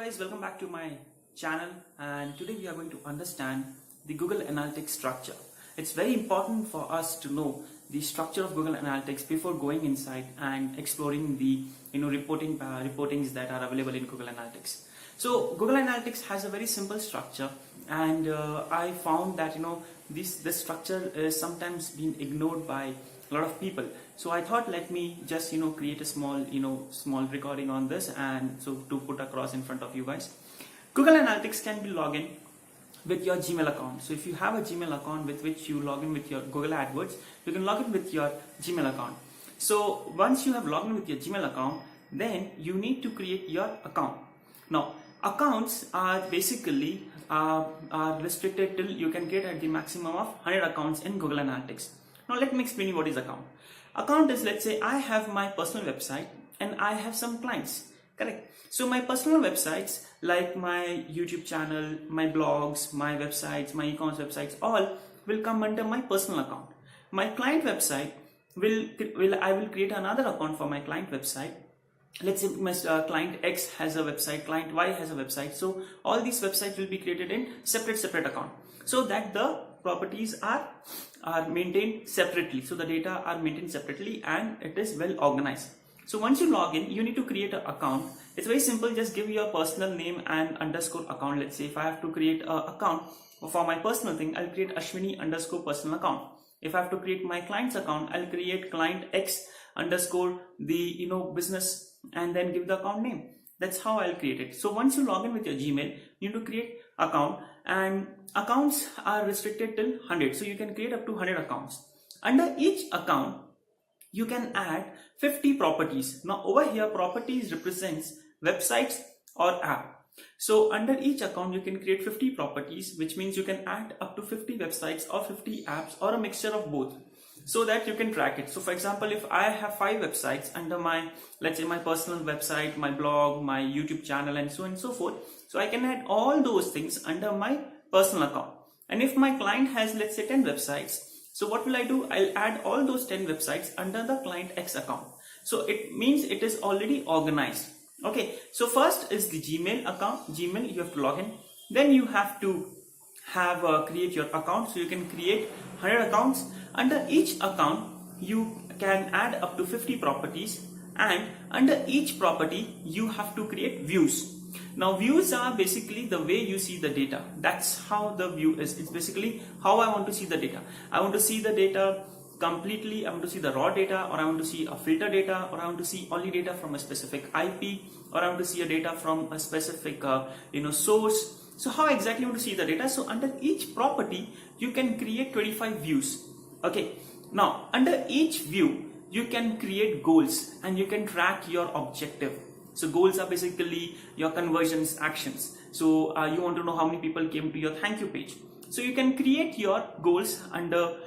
guys, welcome back to my channel, and today we are going to understand the Google Analytics structure. It's very important for us to know the structure of Google Analytics before going inside and exploring the reportings that are available in Google Analytics. So Google Analytics has a very simple structure, and I found that this structure is sometimes being ignored by a lot of people. So I thought, let me just create a small recording on this, and so to put across in front of you guys. Google Analytics can be logged in with your Gmail account. So if you have a Gmail account with which you log in with your Google AdWords, you can log in with your Gmail account. So once you have logged in with your Gmail account, then you need to create your account. Now accounts are basically are restricted till you can get at the maximum of 100 accounts in Google Analytics. Now let me explain you what is account. Account is, let's say I have my personal website and I have some clients, correct? So my personal websites like my YouTube channel, my blogs, my websites, my e-commerce websites, all will come under my personal account. My client website I will create another account for my client website. Let's say my client X has a website, client Y has a website. So all these websites will be created in separate account, so that the properties are maintained separately. So the data are maintained separately and it is well organized. So once you log in, you need to create an account. It's very simple. Just give your personal name and underscore account. Let's say if I have to create an account for my personal thing, I'll create Ashwini underscore personal account. If I have to create my client's account, I'll create client X underscore the business and then give the account name. That's how I'll create it. So once you log in with your Gmail, you need to create account, and accounts are restricted till 100. So you can create up to 100 accounts. Under each account, you can add 50 properties. Now over here, properties represents websites or app. So under each account, you can create 50 properties, which means you can add up to 50 websites or 50 apps or a mixture of both, so that you can track it. So for example, if I have 5 websites under my, let's say my personal website, my blog, my YouTube channel, and so on and so forth, so I can add all those things under my personal account. And if my client has, let's say 10 websites, so what will I do? I'll add all those 10 websites under the client X account. So it means it is already organized. Okay, so first is the Gmail account. Gmail, you have to log in. Then you have to create your account. So you can create 100 accounts. Under each account, you can add up to 50 properties, and under each property, you have to create views. Now views are basically the way you see the data. That's how the view is. It's basically how I want to see the data. I want to see the data completely. I want to see the raw data, or I want to see a filter data, or I want to see only data from a specific IP, or I want to see a data from a specific source. So how exactly you want to see the data? So under each property, you can create 25 views. Okay. Now under each view, you can create goals and you can track your objective. So goals are basically your conversions actions. So you want to know how many people came to your thank you page. So you can create your goals under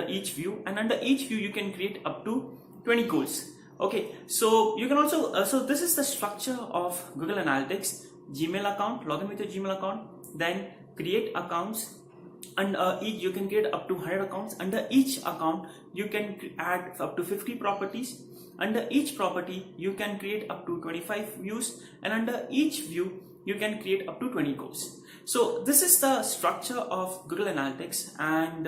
each view, and under each view you can create up to 20 goals. Okay, so you can also so this is the structure of Google Analytics. Gmail account, log in with your Gmail account, then create accounts, and you can create up to 100 accounts. Under each account you can add up to 50 properties. Under each property you can create up to 25 views, and under each view you can create up to 20 goals. So this is the structure of Google Analytics, and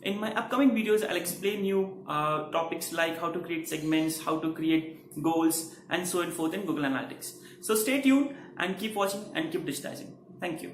in my upcoming videos I'll explain you topics like how to create segments, how to create goals, and so on and forth in Google Analytics. So stay tuned and keep watching and keep digitizing. Thank you.